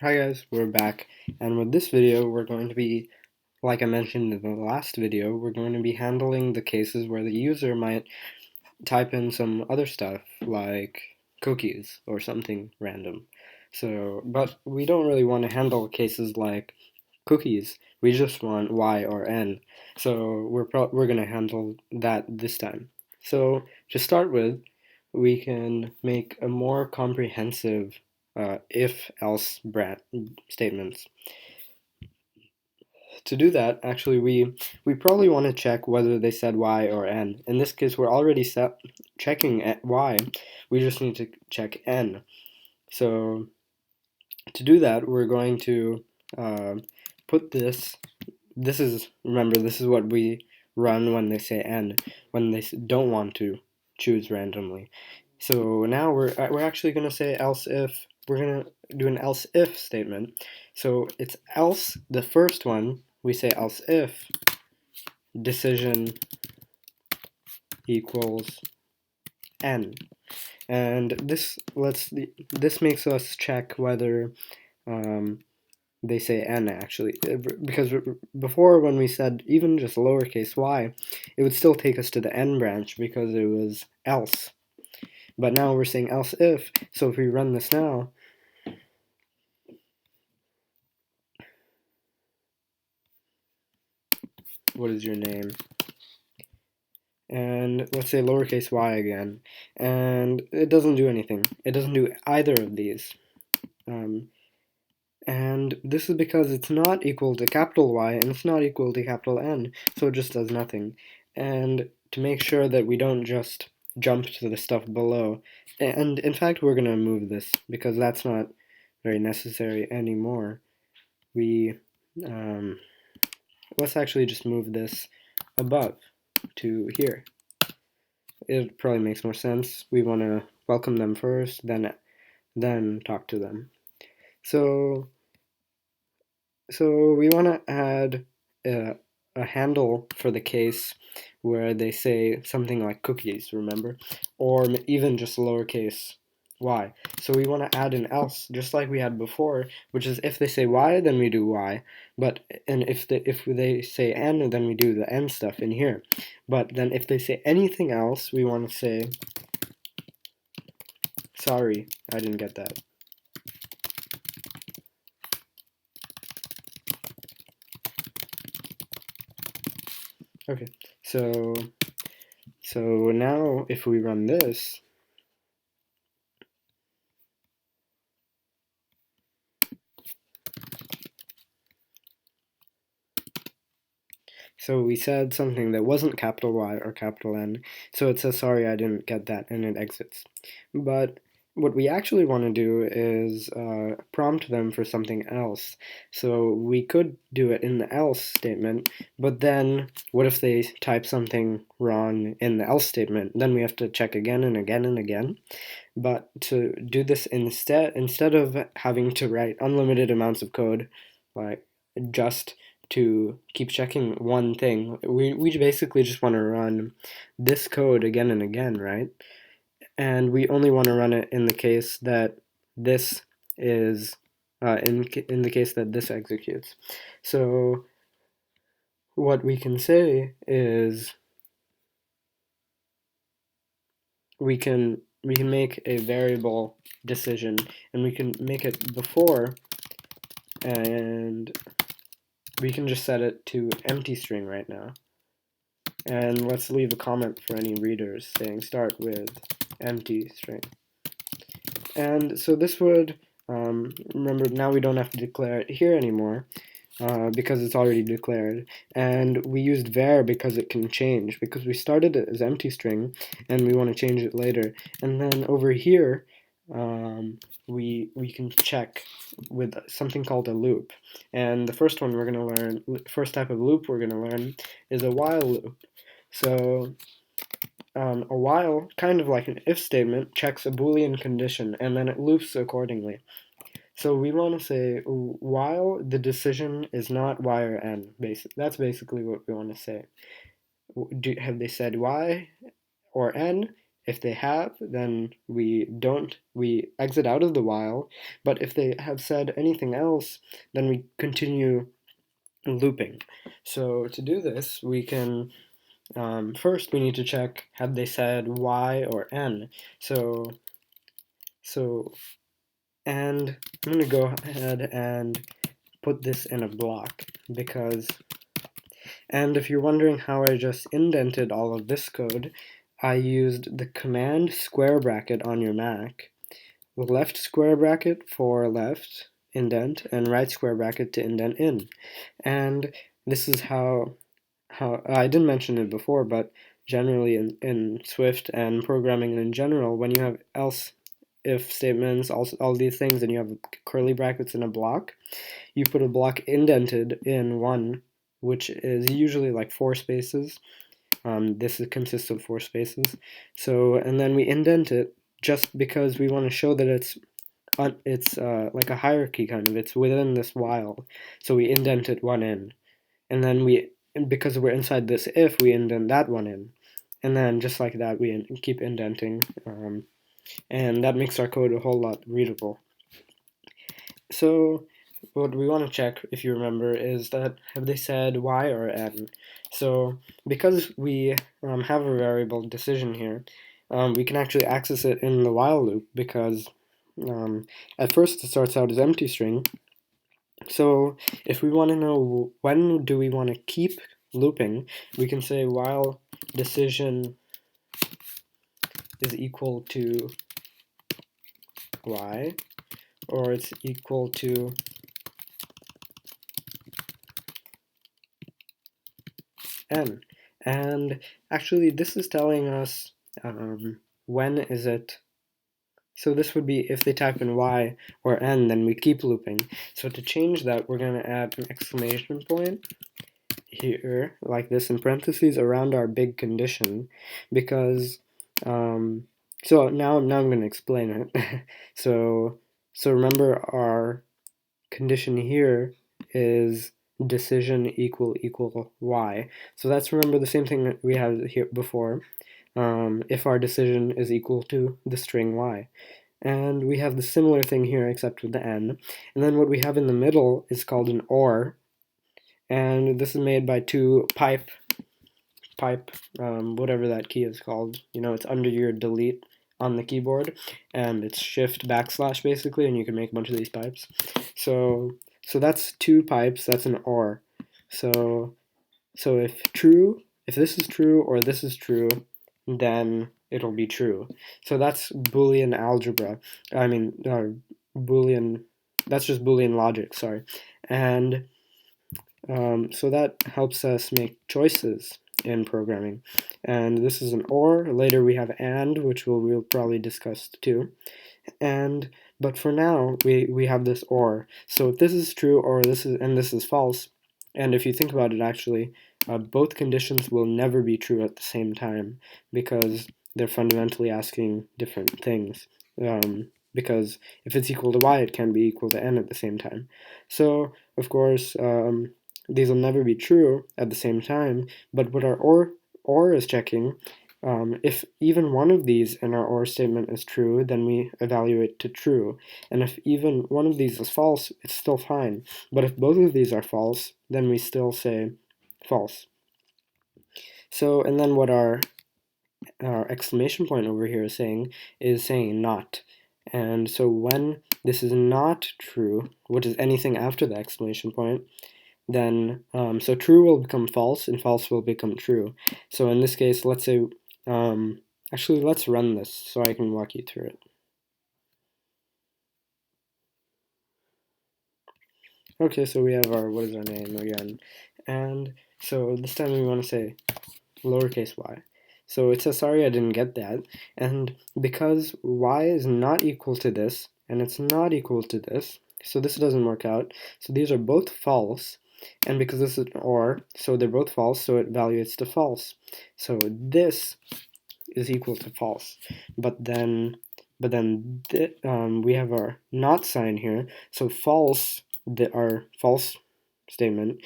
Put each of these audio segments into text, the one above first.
Hi guys, we're back, and with this video we're going to be, like I mentioned in the last video, we're going to be handling the cases where the user might type in some other stuff like cookies or something random. But we don't really want to handle cases like cookies, we just want y or n, so we're going to handle that this time. So to start with, we can make a more comprehensive if-else statements. To do that, actually, we probably want to check whether they said y or n. In this case, we're already checking at y. We just need to check n. So to do that, we're going to put this. Remember, this is what we run when they say n, when they don't want to choose randomly. So now we're actually going to say else if. We're going to do an else if statement. So it's else, the first one, we say else if decision equals n. And this makes us check whether they say n actually, because before when we said even just lowercase y, it would still take us to the n branch because it was else. But now we're saying else if, so if we run this now, what is your name? And let's say lowercase y again, and it doesn't do anything. It doesn't do either of these. And this is because it's not equal to capital Y and it's not equal to capital N, so it just does nothing. And to make sure that we don't just jump to the stuff below, and in fact we're going to move this because that's not very necessary anymore. We let's actually just move this above to here. It probably makes more sense. We want to welcome them first, then talk to them. So we want to add a handle for the case where they say something like cookies, remember? Or even just lowercase y. So we want to add an else, just like we had before, which is if they say y, then we do y. And if they say n, then we do the n stuff in here. But then if they say anything else, we want to say, sorry, I didn't get that. Okay, so now if we run this, so we said something that wasn't capital Y or capital N, so it says, sorry, I didn't get that, and it exits. But what we actually want to do is prompt them for something else. So we could do it in the else statement, but then what if they type something wrong in the else statement? Then we have to check again and again and again. But to do this instead of having to write unlimited amounts of code, like just to keep checking one thing, we basically just want to run this code again and again, right? And we only want to run it in the case that this is in the case that this executes. So what we can say is we can make a variable decision, and we can make it before, and we can just set it to empty string right now. And let's leave a comment for any readers saying start with empty string. And so this would, remember, now we don't have to declare it here anymore because it's already declared. And we used var because it can change, because we started it as empty string and we want to change it later. And then over here, we can check with something called a loop. And the first one we're going to learn, first type of loop we're going to learn is a while loop. So a while, kind of like an if statement, checks a Boolean condition and then it loops accordingly. So we want to say while the decision is not y or n. That's basically what we want to say. Have they said y or n? If they have, then we exit out of the while, but if they have said anything else, then we continue looping. So to do this, we can, first we need to check, have they said y or n? So, and I'm going to go ahead and put this in a block, because, and if you're wondering how I just indented all of this code, I used the command square bracket on your Mac, left square bracket for left indent, and right square bracket to indent in. And this is how I didn't mention it before, but generally in Swift and programming in general, when you have else if statements, all these things, and you have curly brackets in a block, you put a block indented in one, which is usually like 4 spaces. This consists of 4 spaces. So, and then we indent it just because we want to show that it's like a hierarchy kind of. It's within this while. So we indent it one in, and then because we're inside this if, we indent that one in, and then just like that we keep indenting, and that makes our code a whole lot readable. So what we want to check, if you remember, is that have they said y or n? So because we have a variable decision here, we can actually access it in the while loop, because at first it starts out as empty string. So if we want to know when do we want to keep looping, we can say while decision is equal to y, or it's equal to n. And actually this is telling us when is it. So this would be if they type in y or n, then we keep looping. So to change that, we're going to add an exclamation point here, like this, in parentheses around our big condition, because so now I'm going to explain it. so remember, our condition here is decision equal y. So that's, remember, the same thing that we had here before, if our decision is equal to the string y. And we have the similar thing here except with the n. And then what we have in the middle is called an or, and this is made by two pipe, whatever that key is called. You know, it's under your delete on the keyboard, and it's shift backslash basically, and you can make a bunch of these pipes. So that's two pipes, that's an or. So if true, if this is true or this is true, then it'll be true. So that's Boolean algebra. I mean, Boolean, that's just Boolean logic, sorry. And so that helps us make choices in programming. And this is an or. Later we have and, which we'll probably discuss too. But for now, we have this or. So if this is true or this is false, and if you think about it, actually, both conditions will never be true at the same time, because they're fundamentally asking different things. Because if it's equal to y, it can be equal to n at the same time. So, of course, these will never be true at the same time, but what our or is checking, if even one of these in our or statement is true, then we evaluate to true. And if even one of these is false, it's still fine. But if both of these are false, then we still say false. So, and then what our exclamation point over here is saying not. And so when this is not true, which is anything after the exclamation point, then so true will become false and false will become true. So in this case, let's say, actually let's run this so I can walk you through it. Okay, so we have our, what is our name again? And so this time we want to say lowercase y. So it says, sorry, I didn't get that. And because y is not equal to this, and it's not equal to this, so this doesn't work out. So these are both false. And because this is an or, so they're both false, so it evaluates to false. So this is equal to false. But then we have our not sign here. So false, our false statement,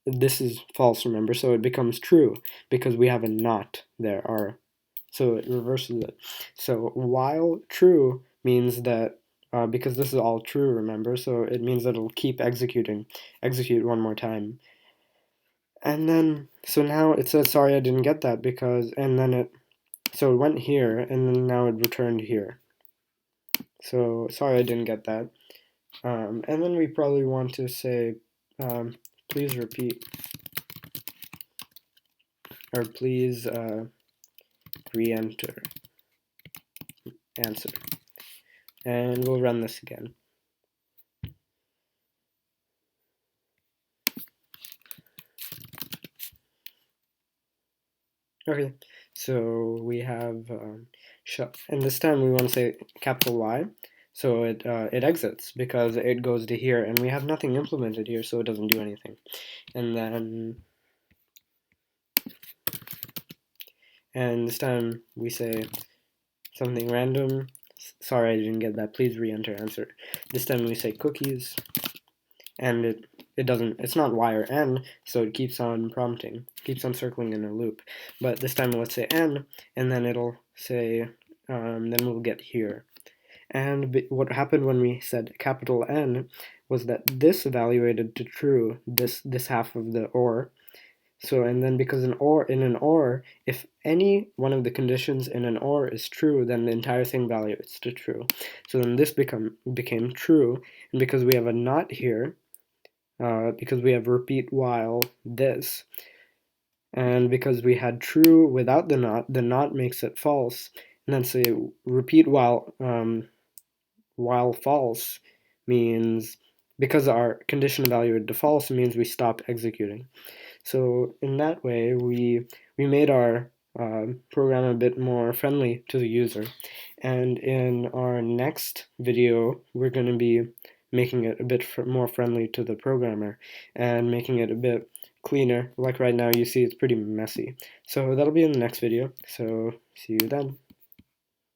this is false, remember, so it becomes true because we have a not there, our So it reverses it. So while true means that, because this is all true, remember, so it means that it'll keep execute one more time. And then, so now it says, sorry, I didn't get that because, and then so it went here, and then now it returned here. So sorry, I didn't get that. And then we probably want to say, please repeat, or please re-enter answer. And we'll run this again. Okay, so we have, and this time we want to say capital Y, so it exits because it goes to here, and we have nothing implemented here, so it doesn't do anything. And this time we say something random. Sorry, I didn't get that. Please re-enter answer. This time we say cookies, and it's not Y or N, so it keeps on prompting, keeps on circling in a loop. But this time let's say N, and then it'll say, then we'll get here. And what happened when we said capital N was that this evaluated to true, this half of the OR. So, and then because in an OR, if any one of the conditions in an OR is true, then the entire thing evaluates to true. So then this became true, and because we have a not here, because we have repeat while this, and because we had true without the not makes it false, and then say repeat while false means, because our condition evaluated to false, means we stop executing. So in that way, we made our program a bit more friendly to the user. And in our next video, we're going to be making it a bit more friendly to the programmer and making it a bit cleaner. Like right now, you see it's pretty messy. So that'll be in the next video. So see you then.